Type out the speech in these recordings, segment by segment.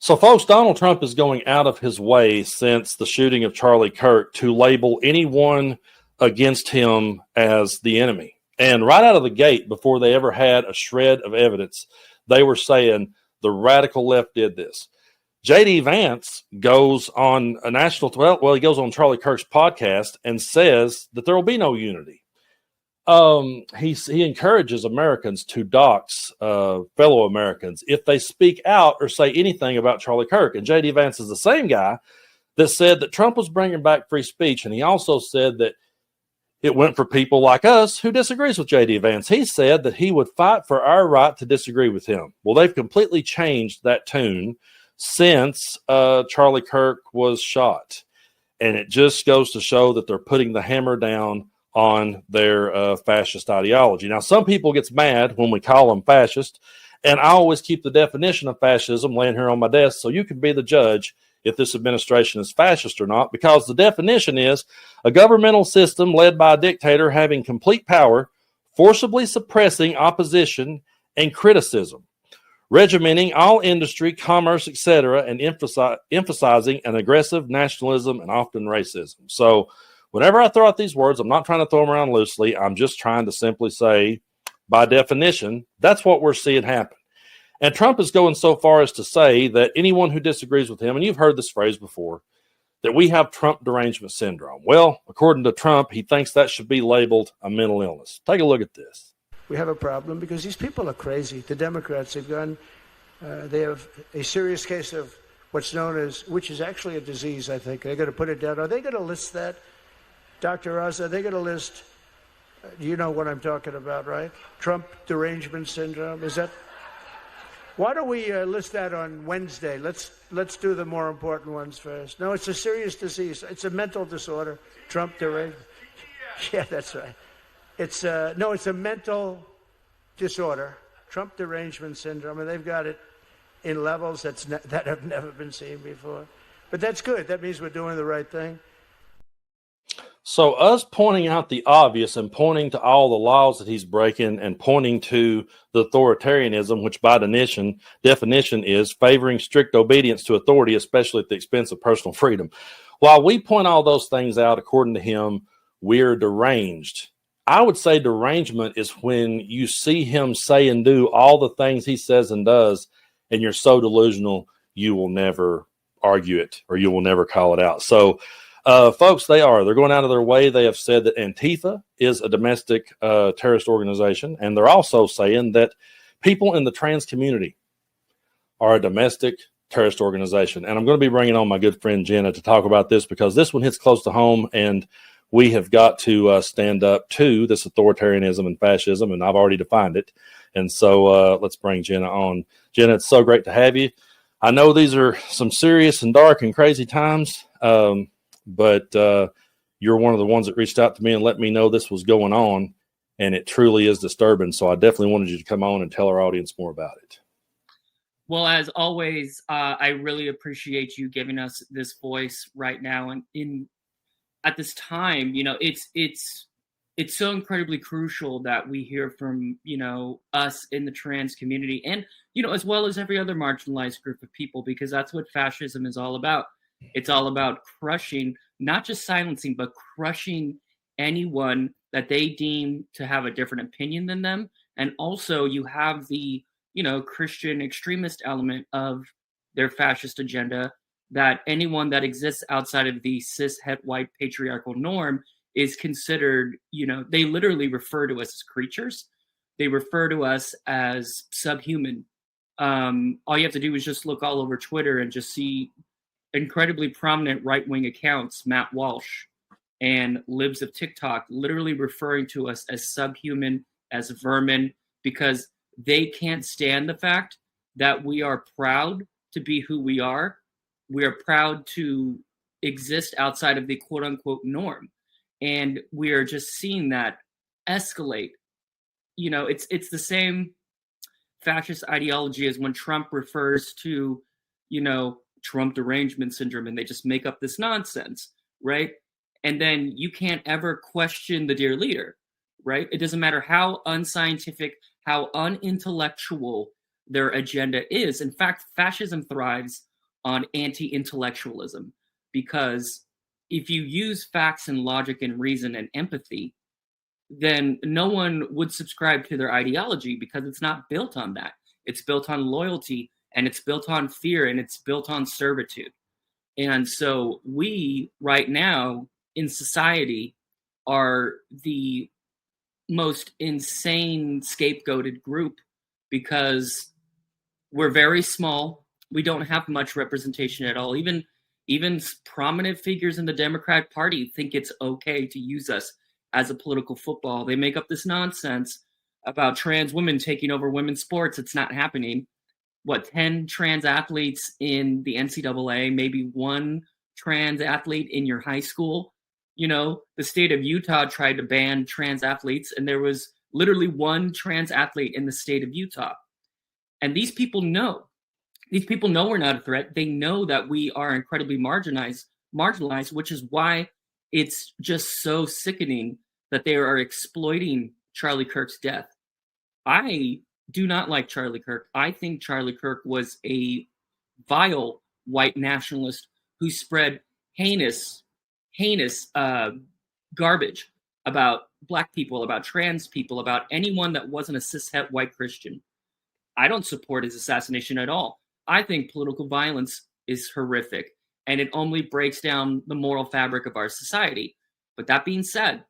So, folks, Donald Trump is going out of his way since the shooting of Charlie Kirk to label anyone against him as the enemy. And right out of the gate, before they ever had a shred of evidence, they were saying the radical left did this. J.D. Vance goes on a national, he goes on Charlie Kirk's podcast and says that there will be no unity. He encourages Americans to dox fellow Americans if they speak out or say anything about Charlie Kirk. And J.D. Vance is the same guy that said that Trump was bringing back free speech. And he also said that it went for people like us who disagrees with J.D. Vance. He said that he would fight for our right to disagree with him. Well, they've completely changed that tune since Charlie Kirk was shot. And it just goes to show that they're putting the hammer down on their fascist ideology. Now, some people gets mad when we call them fascist, and I always keep the definition of fascism laying here on my desk so you can be the judge if this administration is fascist or not, because the definition is a governmental system led by a dictator having complete power, forcibly suppressing opposition and criticism, regimenting all industry, commerce, etc., and emphasizing an aggressive nationalism and often racism. So whenever I throw out these words, I'm not trying to throw them around loosely. I'm just trying to simply say, by definition, that's what we're seeing happen. And Trump is going so far as to say that anyone who disagrees with him, and you've heard this phrase before, that we have Trump derangement syndrome. Well, according to Trump, he thinks that should be labeled a mental illness. Take a look at this. We have a problem because these people are crazy. The Democrats have gone, they have a serious case of what's known as, which is actually a disease, I think. They're going to put it down. Are they going to list that? Dr. Oz, are they going to list, you know what I'm talking about, right? Trump derangement syndrome. Is that? Why don't we list that on Wednesday? Let's do the more important ones first. No, it's a serious disease. It's a mental disorder. Trump derangement. Yeah, that's right. It's a mental disorder. Trump derangement syndrome, and they've got it in levels that have never been seen before. But that's good. That means we're doing the right thing. So us pointing out the obvious and pointing to all the laws that he's breaking and pointing to the authoritarianism, which by definition is favoring strict obedience to authority, especially at the expense of personal freedom. While we point all those things out, according to him, we're deranged. I would say derangement is when you see him say and do all the things he says and does, and you're so delusional, you will never argue it or you will never call it out. So, folks, they're going out of their way. They have said that Antifa is a domestic terrorist organization. And they're also saying that people in the trans community are a domestic terrorist organization. And I'm going to be bringing on my good friend Jenna to talk about this because this one hits close to home. And we have got to stand up to this authoritarianism and fascism. And I've already defined it. And so let's bring Jenna on. Jenna, it's so great to have you. I know these are some serious and dark and crazy times. But you're one of the ones that reached out to me and let me know this was going on, and it truly is disturbing. So I definitely wanted you to come on and tell our audience more about it. Well, as always, I really appreciate you giving us this voice right now. And at this time, it's so incredibly crucial that we hear from, us in the trans community and, as well as every other marginalized group of people, because that's what fascism is all about. It's all about crushing, not just silencing, but crushing anyone that they deem to have a different opinion than them. And also you have the, Christian extremist element of their fascist agenda, that anyone that exists outside of the cis het white patriarchal norm is considered, they literally refer to us as creatures. They refer to us as subhuman. All you have to do is just look all over Twitter and just see incredibly prominent right-wing accounts, Matt Walsh and libs of TikTok, literally referring to us as subhuman, as vermin, because they can't stand the fact that we are proud to be who we are. We are proud to exist outside of the quote-unquote norm. And we are just seeing that escalate. It's the same fascist ideology as when Trump refers to, Trump derangement syndrome, and they just make up this nonsense, right? And then you can't ever question the dear leader, right? It doesn't matter how unscientific, how unintellectual their agenda is. In fact, fascism thrives on anti-intellectualism, because if you use facts and logic and reason and empathy, then no one would subscribe to their ideology, because it's not built on that. It's built on loyalty, and it's built on fear, and it's built on servitude. And so we right now in society are the most insane scapegoated group, because we're very small. We don't have much representation at all. Even prominent figures in the Democratic Party think it's okay to use us as a political football. They make up this nonsense about trans women taking over women's sports. It's not happening. 10 trans athletes in the NCAA, maybe one trans athlete in your high school. The state of Utah tried to ban trans athletes, and there was literally one trans athlete in the state of Utah. And these people know we're not a threat. They know that we are incredibly marginalized, which is why it's just so sickening that they are exploiting Charlie Kirk's death. I do not like Charlie Kirk. I think Charlie Kirk was a vile white nationalist who spread heinous garbage about Black people, about trans people, about anyone that wasn't a cishet white Christian. I don't support his assassination at all. I think political violence is horrific, and it only breaks down the moral fabric of our society. But that being said,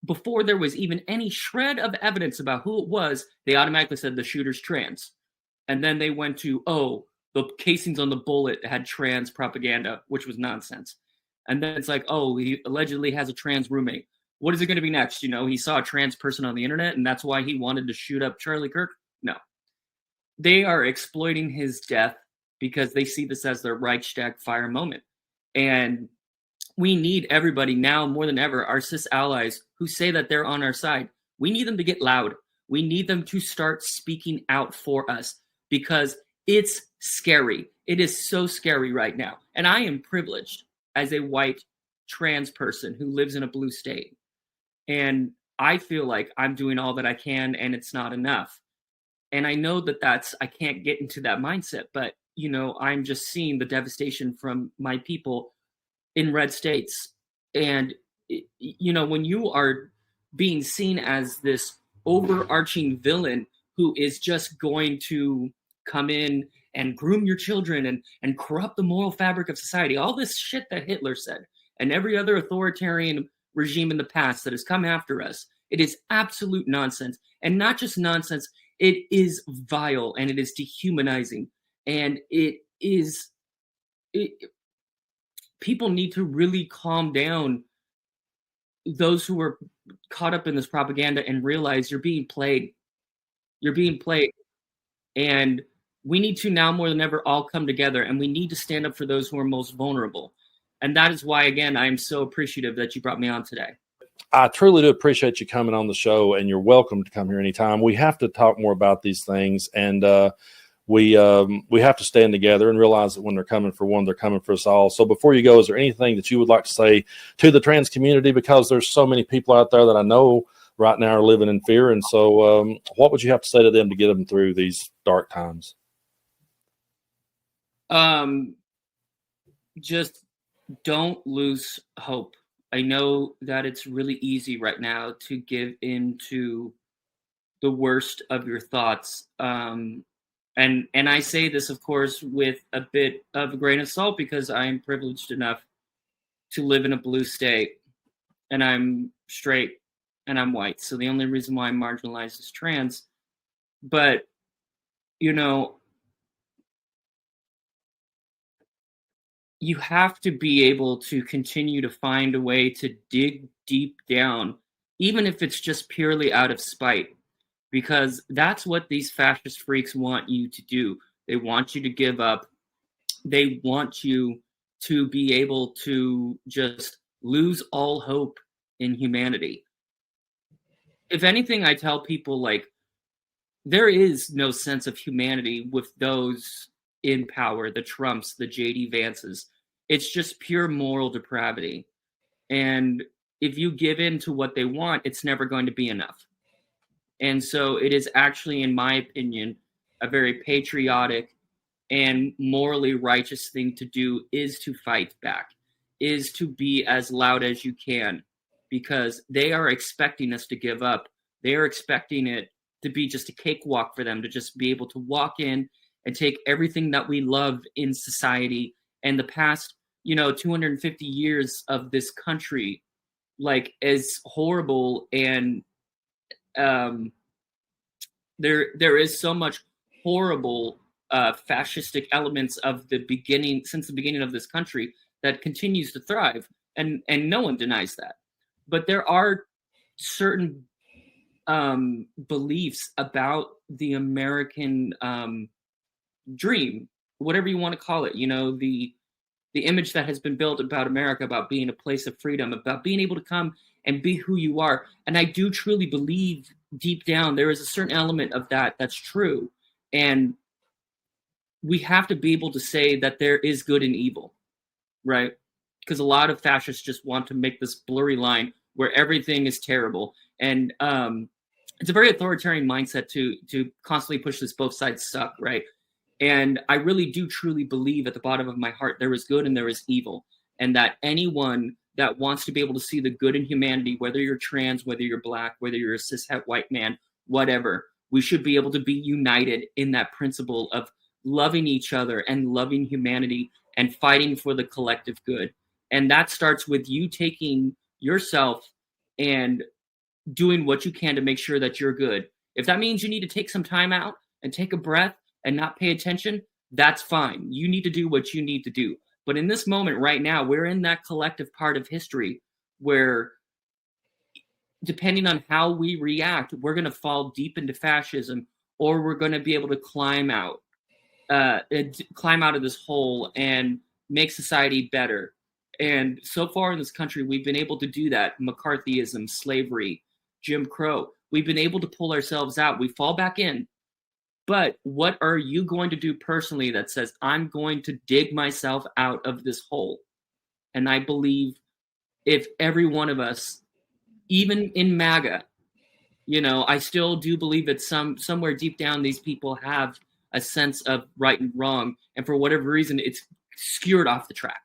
before there was even any shred of evidence about who it was, they automatically said the shooter's trans. And then they went to, the casings on the bullet had trans propaganda, which was nonsense. And then it's like, he allegedly has a trans roommate. What is it going to be next? He saw a trans person on the internet, and that's why he wanted to shoot up Charlie Kirk? No. They are exploiting his death because they see this as their Reichstag fire moment. And we need everybody now more than ever, our cis allies who say that they're on our side. We need them to get loud. We need them to start speaking out for us, because it's scary. It is so scary right now. And I am privileged as a white trans person who lives in a blue state. And I feel like I'm doing all that I can, and it's not enough. And I know that I can't get into that mindset, but, I'm just seeing the devastation from my people in red states. And, when you are being seen as this overarching villain who is just going to come in and groom your children and corrupt the moral fabric of society, all this shit that Hitler said, and every other authoritarian regime in the past that has come after us, it is absolute nonsense. And not just nonsense, it is vile, and it is dehumanizing. And people need to really calm down, those who are caught up in this propaganda, and realize you're being played. You're being played. And we need to now more than ever all come together, and we need to stand up for those who are most vulnerable. And that is why, again, I am so appreciative that you brought me on today. I truly do appreciate you coming on the show, and you're welcome to come here anytime. We have to talk more about these things, and we have to stand together and realize that when they're coming for one, they're coming for us all. So before you go, is there anything that you would like to say to the trans community? Because there's so many people out there that I know right now are living in fear. And so what would you have to say to them to get them through these dark times? Just don't lose hope. I know that it's really easy right now to give in to the worst of your thoughts. And I say this, of course, with a bit of a grain of salt, because I am privileged enough to live in a blue state, and I'm straight and I'm white. So the only reason why I'm marginalized is trans. But, you have to be able to continue to find a way to dig deep down, even if it's just purely out of spite, because that's what these fascist freaks want you to do. They want you to give up. They want you to be able to just lose all hope in humanity. If anything, I tell people, there is no sense of humanity with those in power, the Trumps, the J.D. Vances. It's just pure moral depravity. And if you give in to what they want, it's never going to be enough. And so it is actually, in my opinion, a very patriotic and morally righteous thing to do is to fight back, is to be as loud as you can, because they are expecting us to give up. They are expecting it to be just a cakewalk for them, to just be able to walk in and take everything that we love in society and the past, 250 years of this country, like, as horrible. And there is so much horrible fascistic elements of since the beginning of this country, that continues to thrive, and no one denies that. But there are certain beliefs about the American dream, whatever you want to call it, the image that has been built about America, about being a place of freedom, about being able to come and be who you are. And I do truly believe deep down there is a certain element of that that's true. And we have to be able to say that there is good and evil, right? Because a lot of fascists just want to make this blurry line where everything is terrible. And it's a very authoritarian mindset to constantly push this both sides suck, right? And I really do truly believe at the bottom of my heart there is good and there is evil. And that anyone that wants to be able to see the good in humanity, whether you're trans, whether you're black, whether you're a cishet white man, whatever, we should be able to be united in that principle of loving each other and loving humanity and fighting for the collective good. And that starts with you taking yourself and doing what you can to make sure that you're good. If that means you need to take some time out and take a breath and not pay attention, that's fine. You need to do what you need to do. But in this moment right now, we're in that collective part of history where, depending on how we react, we're going to fall deep into fascism, or we're going to be able to climb out of this hole and make society better. And so far in this country, we've been able to do that. McCarthyism, slavery, Jim Crow. We've been able to pull ourselves out. We fall back in. But what are you going to do personally that says, I'm going to dig myself out of this hole? And I believe if every one of us, even in Maga, I still do believe that somewhere deep down, these people have a sense of right and wrong. And for whatever reason, it's skewered off the track.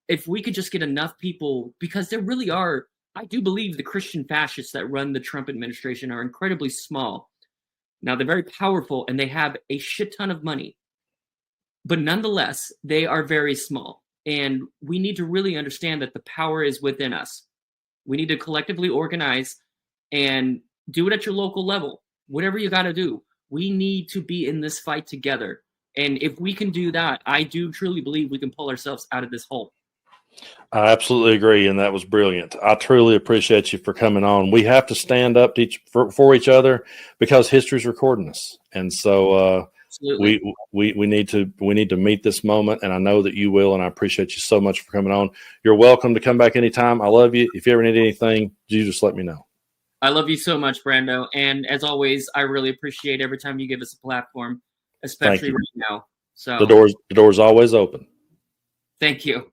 If we could just get enough people, because there really are, I do believe the Christian fascists that run the Trump administration are incredibly small. Now, they're very powerful and they have a shit ton of money, but nonetheless, they are very small. And we need to really understand that the power is within us. We need to collectively organize and do it at your local level. Whatever you got to do, we need to be in this fight together. And if we can do that, I do truly believe we can pull ourselves out of this hole. I absolutely agree, and that was brilliant. I truly appreciate you for coming on. We have to stand up to for each other because history's recording us, and so we need to meet this moment. And I know that you will, and I appreciate you so much for coming on. You're welcome to come back anytime. I love you. If you ever need anything, you just let me know. I love you so much, Brando, and as always, I really appreciate every time you give us a platform, especially right now. So the door's always open. Thank you.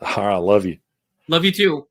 All right, I love you. Love you too.